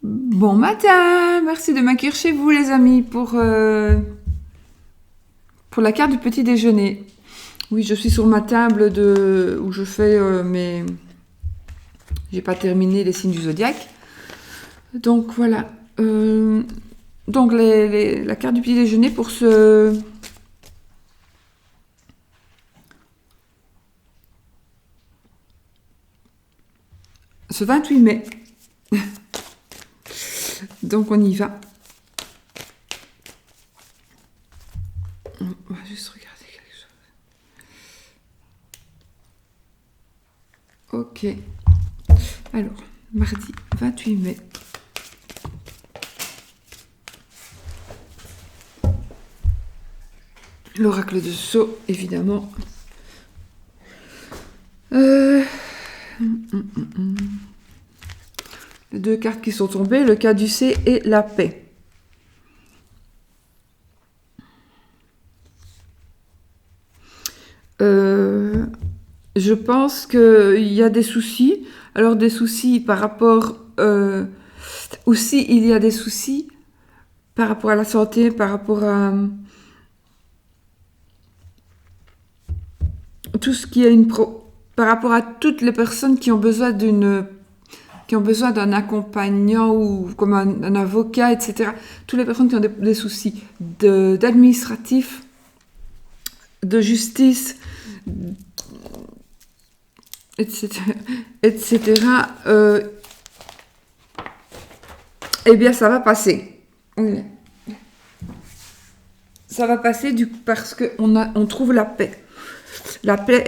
Bon matin, merci de m'accueillir chez vous les amis pour la carte du petit déjeuner. Oui, je suis sur ma table où je fais mes... J'ai pas terminé les signes du zodiaque. Donc voilà. Donc la carte du petit déjeuner pour ce 28 mai. Donc on y va. On va juste regarder quelque chose. Ok. Alors, mardi 28 mai. L'oracle de Sceaux, évidemment. Les deux cartes qui sont tombées, le caducée et la paix. Je pense qu'il y a des soucis. Alors des soucis par rapport... aussi, il y a des soucis par rapport à la santé, par rapport à... tout ce qui est par rapport à toutes les personnes qui ont besoin d'un accompagnant ou comme un avocat, etc. Toutes les personnes qui ont des soucis d'administratif, de justice, etc. Eh bien, ça va passer. Ça va passer parce qu'on trouve la paix. La paix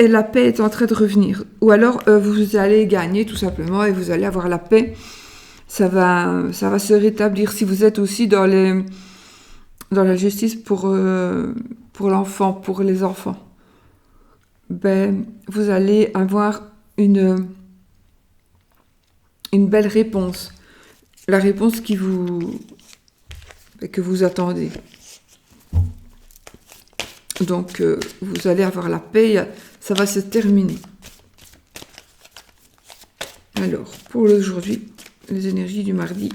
est en train de revenir. Ou alors, vous allez gagner tout simplement et vous allez avoir la paix. Ça va se rétablir. Si vous êtes aussi dans la justice pour l'enfant, pour les enfants, ben, vous allez avoir une belle réponse. La réponse que vous attendez. Donc, vous allez avoir la paix, ça va se terminer. Alors, pour aujourd'hui, les énergies du mardi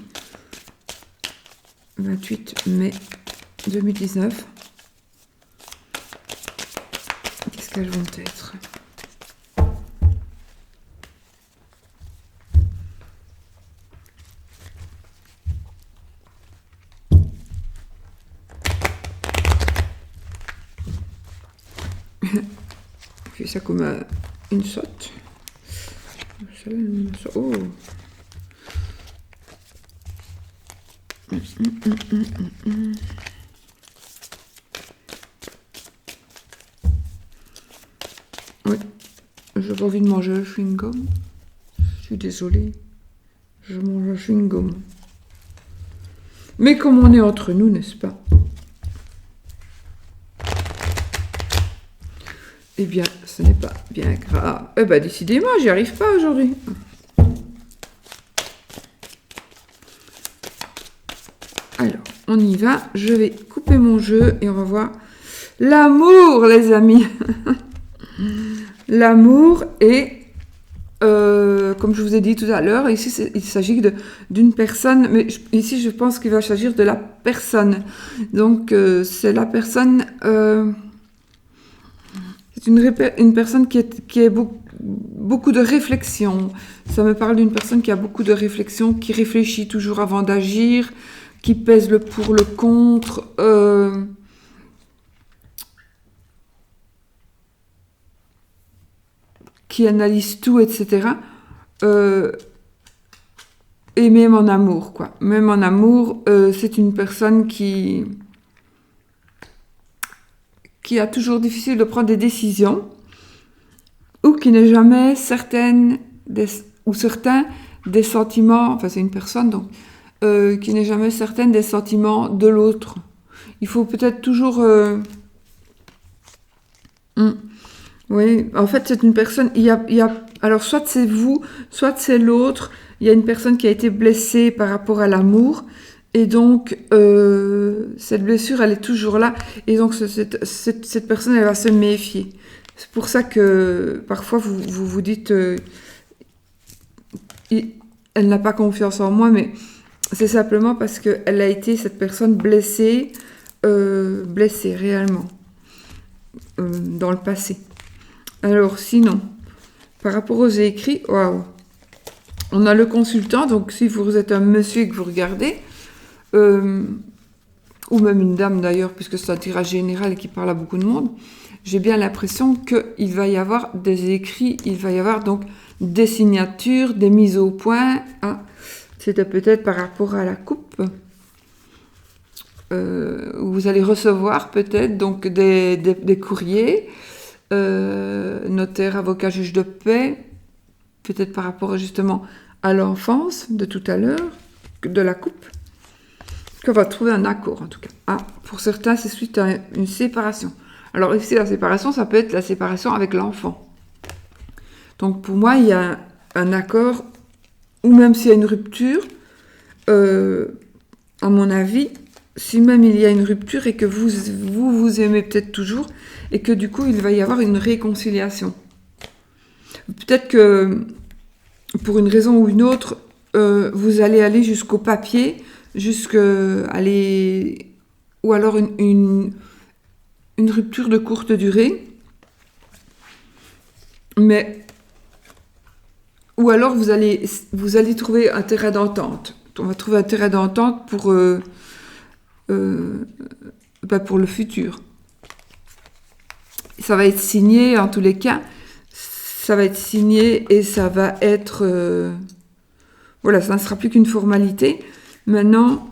28 mai 2019. Qu'est-ce qu'elles vont être ? Je fais ça comme une saute. Oh. Oui, j'ai pas envie de manger le chewing-gum. Je suis désolée. Je mange un chewing-gum. Mais comme on est entre nous, n'est-ce pas ? Eh bien, ce n'est pas bien grave. Eh bien, décidément, j'y arrive pas aujourd'hui. Alors, on y va. Je vais couper mon jeu et on va voir l'amour, les amis. L'amour est, comme je vous ai dit tout à l'heure, ici, il s'agit d'une personne, mais ici, je pense qu'il va s'agir de la personne. Donc, c'est la personne... c'est une personne qui a beaucoup de réflexion. Ça me parle d'une personne qui a beaucoup de réflexion, qui réfléchit toujours avant d'agir, qui pèse le pour, le contre, qui analyse tout, etc. Et même en amour, quoi. Même en amour, c'est une personne qui a toujours difficile de prendre des décisions ou qui n'est jamais certaine certain des sentiments, enfin c'est une personne donc, qui n'est jamais certaine des sentiments de l'autre. Il faut peut-être toujours... Oui, en fait c'est une personne, alors soit c'est vous, soit c'est l'autre, il y a une personne qui a été blessée par rapport à l'amour, et donc cette blessure elle est toujours là, et donc cette personne elle va se méfier. C'est pour ça que parfois vous dites elle n'a pas confiance en moi, mais c'est simplement parce qu'elle a été, cette personne, blessée réellement, dans le passé. Alors, sinon, par rapport aux écrits, waouh, on a le consultant, donc si vous êtes un monsieur et que vous regardez, ou même une dame d'ailleurs, puisque c'est un tirage général qui parle à beaucoup de monde, j'ai bien l'impression qu'il va y avoir des écrits, il va y avoir donc des signatures, des mises au point. Ah, c'était peut-être par rapport à la coupe. Vous allez recevoir peut-être donc des courriers, notaire, avocat, juge de paix, peut-être par rapport justement à l'enfance de tout à l'heure, de la coupe, qu'on va trouver un accord en tout cas. Ah, pour certains, c'est suite à une séparation. Alors ici, la séparation, ça peut être la séparation avec l'enfant. Donc pour moi, il y a un accord, ou même s'il y a une rupture, à mon avis, si même il y a une rupture et que vous aimez peut-être toujours, et que du coup, il va y avoir une réconciliation. Peut-être que, pour une raison ou une autre, vous allez aller jusqu'au papier, ou alors une rupture de courte durée, mais ou alors vous allez trouver un terrain d'entente. On va trouver un terrain d'entente pour le futur. Ça va être signé en tous les cas. Ça va être signé et ça va être voilà, ça ne sera plus qu'une formalité. Maintenant,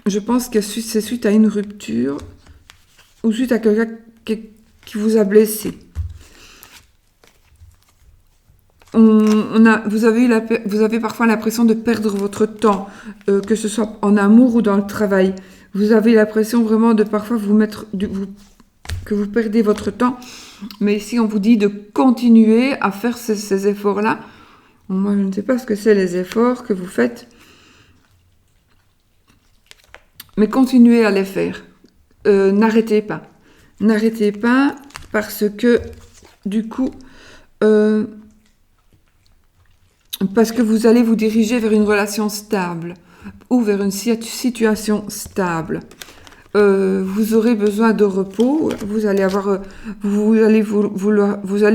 je pense que c'est suite à une rupture ou suite à quelqu'un qui vous a blessé. Vous avez parfois l'impression de perdre votre temps, que ce soit en amour ou dans le travail. Vous avez l'impression vraiment de parfois que vous perdez votre temps. Mais ici, on vous dit de continuer à faire ces efforts-là. Moi, je ne sais pas ce que c'est les efforts que vous faites. Mais continuez à les faire. N'arrêtez pas. N'arrêtez pas parce que, du coup, parce que vous allez vous diriger vers une relation stable ou vers une situation stable. Vous aurez besoin de repos, vous allez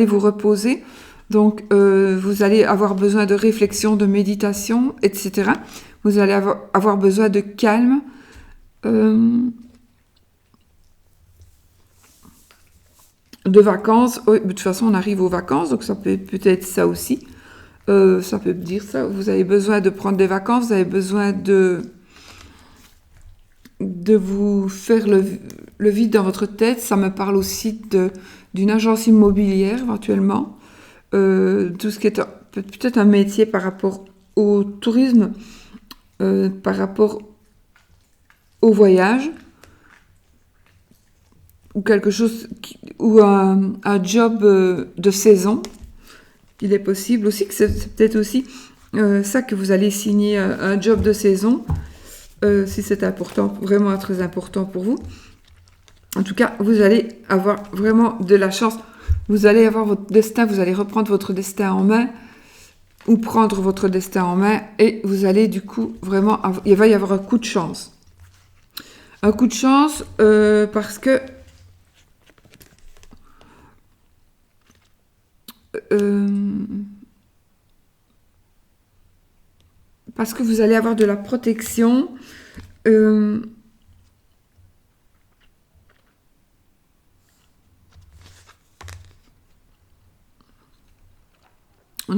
vous reposer, donc vous allez avoir besoin de réflexion, de méditation, etc. Vous allez avoir besoin de calme. De vacances, oui, de toute façon on arrive aux vacances, donc ça peut être ça aussi. Ça peut dire ça, vous avez besoin de prendre des vacances, vous avez besoin de vous faire le vide dans votre tête. Ça me parle aussi d'une agence immobilière éventuellement, tout ce qui est peut-être un métier par rapport au tourisme, par rapport au voyage, ou quelque chose, ou un job de saison. Il est possible aussi que c'est peut-être aussi ça que vous allez signer, un job de saison, si c'est important, vraiment très important pour vous. En tout cas, vous allez avoir vraiment de la chance. Vous allez avoir votre destin, vous allez reprendre votre destin en main, ou prendre votre destin en main, et vous allez du coup vraiment, il va y avoir un coup de chance. Un coup de chance parce que vous allez avoir de la protection. On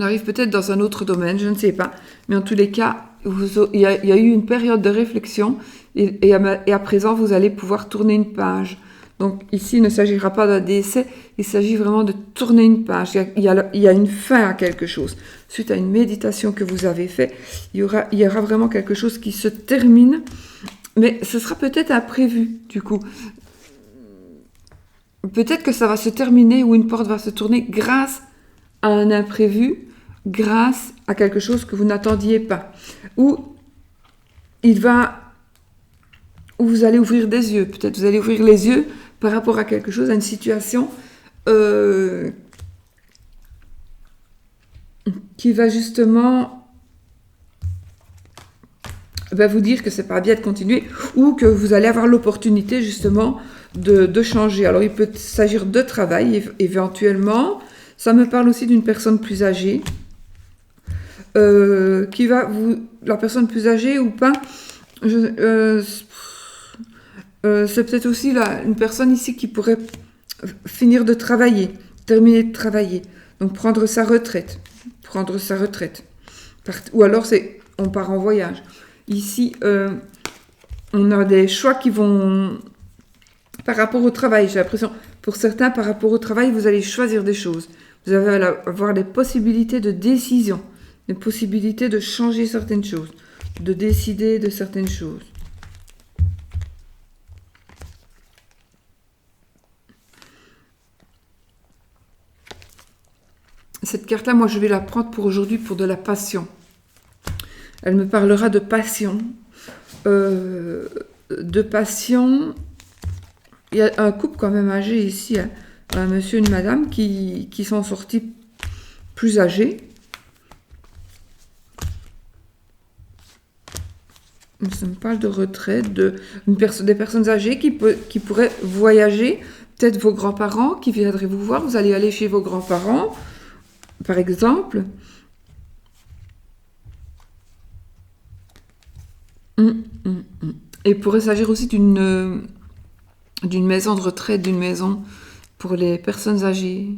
arrive peut-être dans un autre domaine, je ne sais pas. Mais en tous les cas, il y a eu une période de réflexion et à présent, vous allez pouvoir tourner une page. Donc ici, il ne s'agira pas d'un décès, il s'agit vraiment de tourner une page. Il y a une fin à quelque chose. Suite à une méditation que vous avez faite, il y aura vraiment quelque chose qui se termine, mais ce sera peut-être imprévu du coup. Peut-être que ça va se terminer ou une porte va se tourner grâce à un imprévu, grâce à quelque chose que vous n'attendiez pas. Ou vous allez ouvrir des yeux, peut-être vous allez ouvrir les yeux par rapport à quelque chose, à une situation qui va justement va vous dire que c'est pas bien de continuer ou que vous allez avoir l'opportunité justement de changer. Alors il peut s'agir de travail éventuellement. Ça me parle aussi d'une personne plus âgée qui va vous... La personne plus âgée ou pas, c'est peut-être aussi une personne ici qui pourrait finir de travailler, terminer de travailler. Donc prendre sa retraite. Ou alors on part en voyage. Ici, on a des choix qui vont... Par rapport au travail, j'ai l'impression, pour certains, par rapport au travail, vous allez choisir des choses. Vous allez avoir des possibilités de décision, des possibilités de changer certaines choses, de décider de certaines choses. Cette carte-là, moi, je vais la prendre pour aujourd'hui pour de la passion. Elle me parlera de passion. De passion. Il y a un couple quand même âgé ici, hein, un monsieur et une madame qui sont sortis plus âgés. Ça me parle de retraite, des personnes âgées qui pourraient voyager. Peut-être vos grands-parents qui viendraient vous voir. Vous allez aller chez vos grands-parents, par exemple. Et il pourrait s'agir aussi d'une maison de retraite, d'une maison pour les personnes âgées.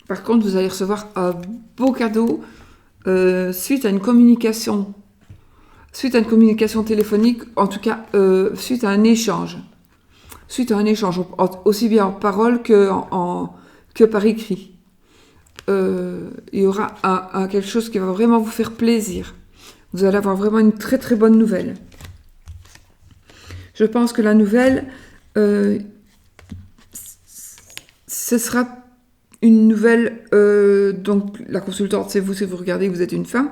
Par contre, vous allez recevoir un beau cadeau suite à une communication téléphonique, en tout cas suite à un échange. Aussi bien en parole que par écrit. Il y aura quelque chose qui va vraiment vous faire plaisir. Vous allez avoir vraiment une très très bonne nouvelle. Je pense que la nouvelle, ce sera une nouvelle, donc la consultante c'est vous, si vous regardez que vous êtes une femme.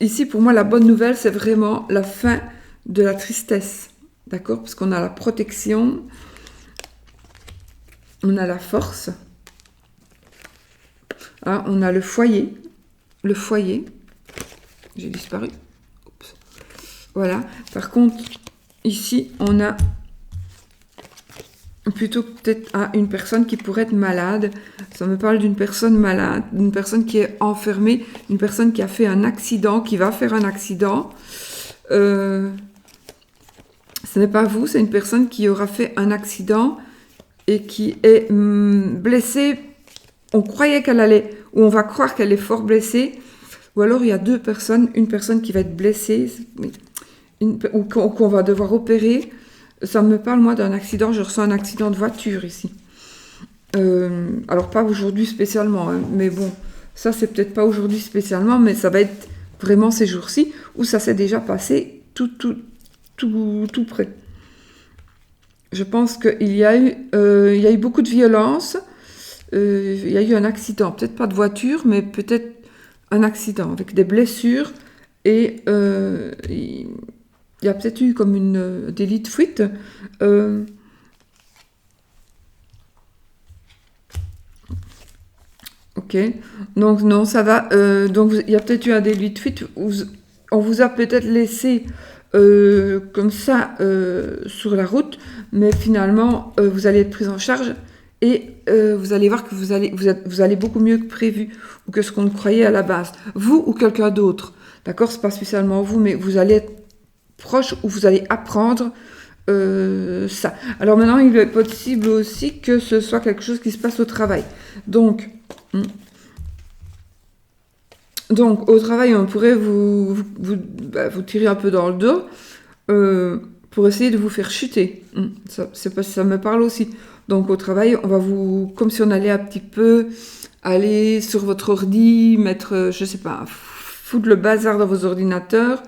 Ici pour moi la bonne nouvelle c'est vraiment la fin de la tristesse, d'accord? Parce qu'on a la protection, on a la force, hein, on a le foyer, j'ai disparu. Oups. Voilà. Par contre, ici, on a plutôt peut-être une personne qui pourrait être malade. Ça me parle d'une personne malade, d'une personne qui est enfermée, une personne qui a fait un accident, qui va faire un accident. Ce n'est pas vous, c'est une personne qui aura fait un accident et qui est blessée. On croyait qu'elle allait, ou on va croire qu'elle est fort blessée. Ou alors il y a deux personnes, une personne qui va être blessée, ou qu'on va devoir opérer. Ça me parle moi d'un accident, je ressens un accident de voiture ici. Alors pas aujourd'hui spécialement, hein, mais bon, ça c'est peut-être pas aujourd'hui spécialement, mais ça va être vraiment ces jours-ci, où ça s'est déjà passé tout près. Je pense qu'il y a eu beaucoup de violence, il y a eu un accident, peut-être pas de voiture, mais peut-être un accident avec des blessures et il y a peut-être eu comme des lits de fuite. Ok, donc non, ça va. Donc il y a peut-être eu un délit de fuite. On vous a peut-être laissé comme ça sur la route, mais finalement vous allez être pris en charge. Et vous allez voir que vous allez beaucoup mieux que prévu ou que ce qu'on croyait à la base. Vous ou quelqu'un d'autre. D'accord, c'est pas spécialement vous, mais vous allez être proche ou vous allez apprendre ça. Alors maintenant, il est possible aussi que ce soit quelque chose qui se passe au travail. Donc au travail, on pourrait vous tirer un peu dans le dos pour essayer de vous faire chuter. Ça me parle aussi. Donc au travail, on va comme si on allait un petit peu aller sur votre ordi, mettre, je sais pas, foutre le bazar dans vos ordinateurs.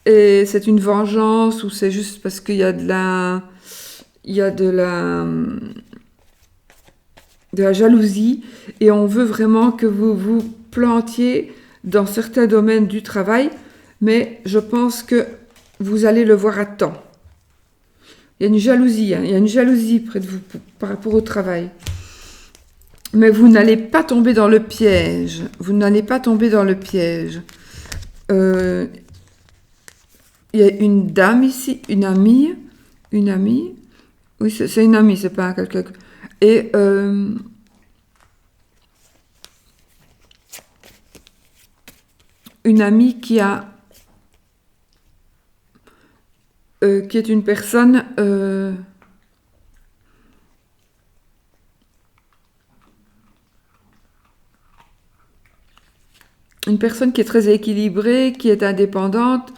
Et c'est une vengeance ou c'est juste parce qu'il y a de la jalousie et on veut vraiment que vous vous plantiez dans certains domaines du travail, mais je pense que vous allez le voir à temps. Il y a une jalousie, hein, il y a une jalousie près de vous par rapport au travail. Mais vous n'allez pas tomber dans le piège. Vous n'allez pas tomber dans le piège. Il y a une dame ici, une amie. Une amie. Oui, c'est une amie, c'est pas quelqu'un. Et une amie qui est une personne qui est très équilibrée, qui est indépendante,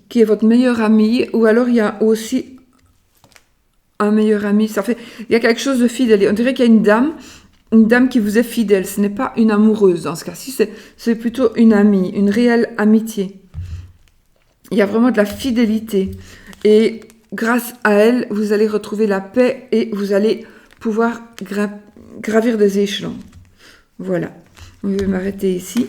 qui est votre meilleure amie, ou alors il y a aussi un meilleur ami. Il y a quelque chose de fidèle. On dirait qu'il y a une dame qui vous est fidèle. Ce n'est pas une amoureuse dans ce cas-ci, c'est plutôt une amie, une réelle amitié. Il y a vraiment de la fidélité. Et grâce à elle, vous allez retrouver la paix et vous allez pouvoir gravir des échelons. Voilà. Je vais m'arrêter ici.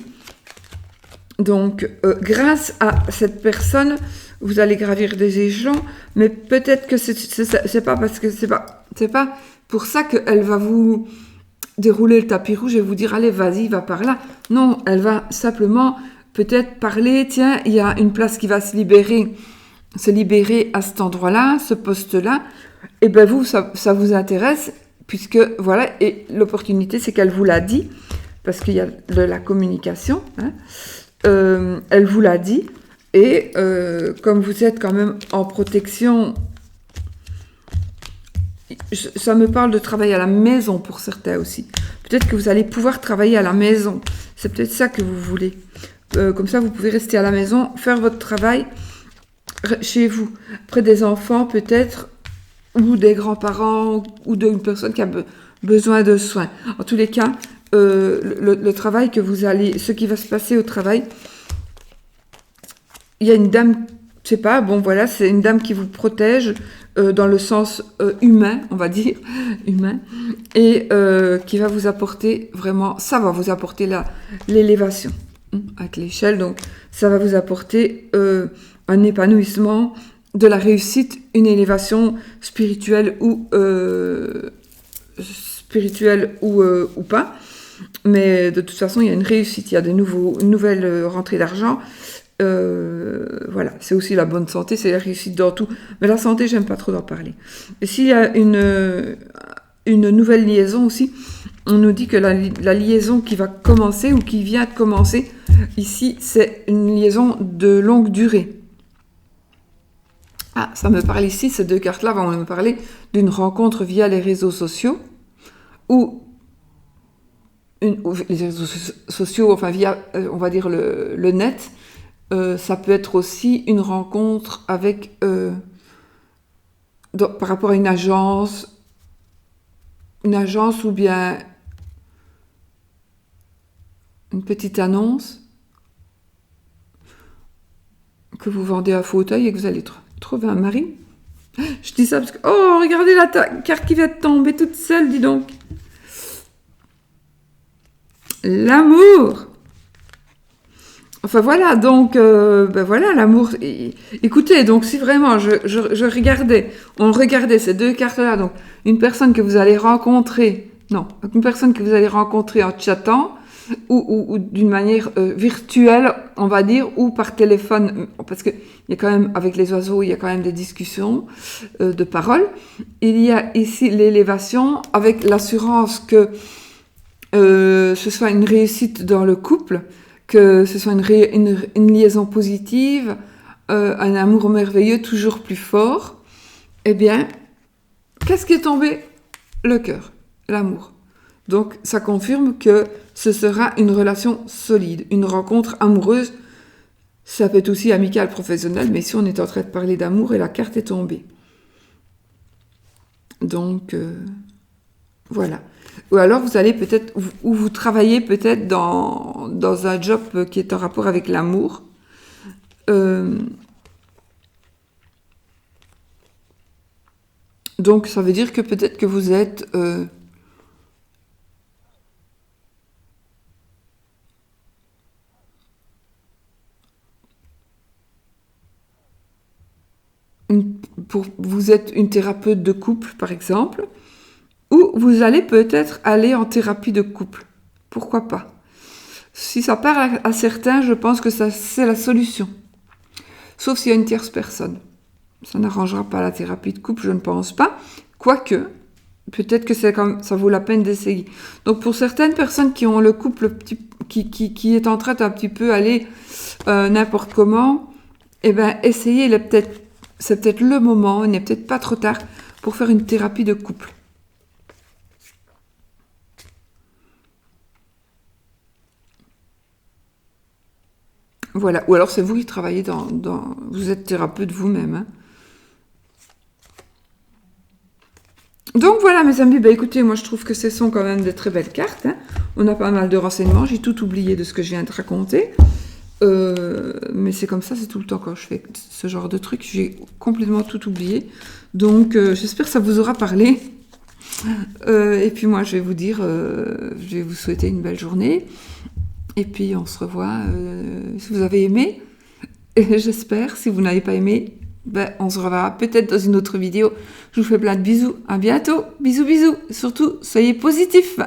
Donc, grâce à cette personne, vous allez gravir des échelons, mais peut-être que c'est pas parce que c'est pas pour ça qu'elle va vous dérouler le tapis rouge et vous dire allez vas-y va par là. Non, elle va simplement peut-être parler, tiens il y a une place qui va se libérer à cet endroit-là, ce poste-là, et ben vous ça vous intéresse puisque voilà, et l'opportunité c'est qu'elle vous l'a dit parce qu'il y a de la communication, hein. Elle vous l'a dit et comme vous êtes quand même en protection, ça me parle de travail à la maison pour certains aussi. Peut-être que vous allez pouvoir travailler à la maison. C'est peut-être ça que vous voulez. Comme ça, vous pouvez rester à la maison, faire votre travail chez vous, près des enfants peut-être, ou des grands-parents, ou d'une personne qui a besoin de soins. En tous les cas, le travail que vous allez... Ce qui va se passer au travail, il y a une dame, je sais pas, bon voilà, c'est une dame qui vous protège dans le sens humain, on va dire, humain, et qui va vous apporter vraiment, ça va vous apporter l'élévation avec l'échelle, donc ça va vous apporter un épanouissement, de la réussite, une élévation spirituelle ou pas, mais de toute façon il y a une réussite, il y a une nouvelle rentrée d'argent. Voilà, c'est aussi la bonne santé, c'est la réussite dans tout. Mais la santé, j'aime pas trop d'en parler. Et s'il y a une nouvelle liaison aussi, on nous dit que la liaison qui va commencer ou qui vient de commencer, ici, c'est une liaison de longue durée. Ah, ça me parle ici, ces deux cartes-là vont me parler d'une rencontre via les réseaux sociaux ou les réseaux sociaux, enfin via, on va dire, le net. Ça peut être aussi une rencontre avec par rapport à une agence ou bien une petite annonce que vous vendez un fauteuil et que vous allez trouver un mari. Je dis ça parce que oh regardez la carte qui vient de tomber toute seule, dis donc. L'amour. Enfin voilà, donc ben voilà, l'amour. Écoutez, donc si vraiment on regardait ces deux cartes-là, donc une personne que vous allez rencontrer, en chattant ou d'une manière virtuelle, on va dire, ou par téléphone, parce que il y a quand même avec les oiseaux, il y a quand même des discussions de paroles. Il y a ici l'élévation avec l'assurance que ce soit une réussite dans le couple, que ce soit une liaison positive, un amour merveilleux, toujours plus fort, eh bien, qu'est-ce qui est tombé? Le cœur, l'amour. Donc, ça confirme que ce sera une relation solide, une rencontre amoureuse. Ça peut être aussi amical, professionnel, mais ici, on est en train de parler d'amour et la carte est tombée. Donc, voilà. Ou alors vous allez peut-être, ou vous travaillez peut-être dans un job qui est en rapport avec l'amour. Donc ça veut dire que peut-être que vous êtes vous êtes une thérapeute de couple, par exemple, ou vous allez peut-être aller en thérapie de couple. Pourquoi pas? Si ça parle à certains, je pense que c'est la solution. Sauf s'il y a une tierce personne. Ça n'arrangera pas la thérapie de couple, je ne pense pas. Quoique, peut-être que ça vaut la peine d'essayer. Donc pour certaines personnes qui ont le couple qui est en train d'un petit peu aller n'importe comment, eh ben essayez, c'est peut-être le moment, il n'est peut-être pas trop tard pour faire une thérapie de couple. Voilà, ou alors c'est vous qui travaillez vous êtes thérapeute vous-même. Hein. Donc voilà mes amis, bah écoutez, moi je trouve que ce sont quand même des très belles cartes. Hein. On a pas mal de renseignements, j'ai tout oublié de ce que je viens de raconter. Mais c'est comme ça, c'est tout le temps quand je fais ce genre de truc, j'ai complètement tout oublié. Donc j'espère que ça vous aura parlé. Et puis moi je vais vous dire, je vais vous souhaiter une belle journée. Et puis on se revoit si vous avez aimé. Et j'espère, si vous n'avez pas aimé, ben, on se reverra peut-être dans une autre vidéo. Je vous fais plein de bisous. À bientôt. Bisous, bisous. Surtout, soyez positifs.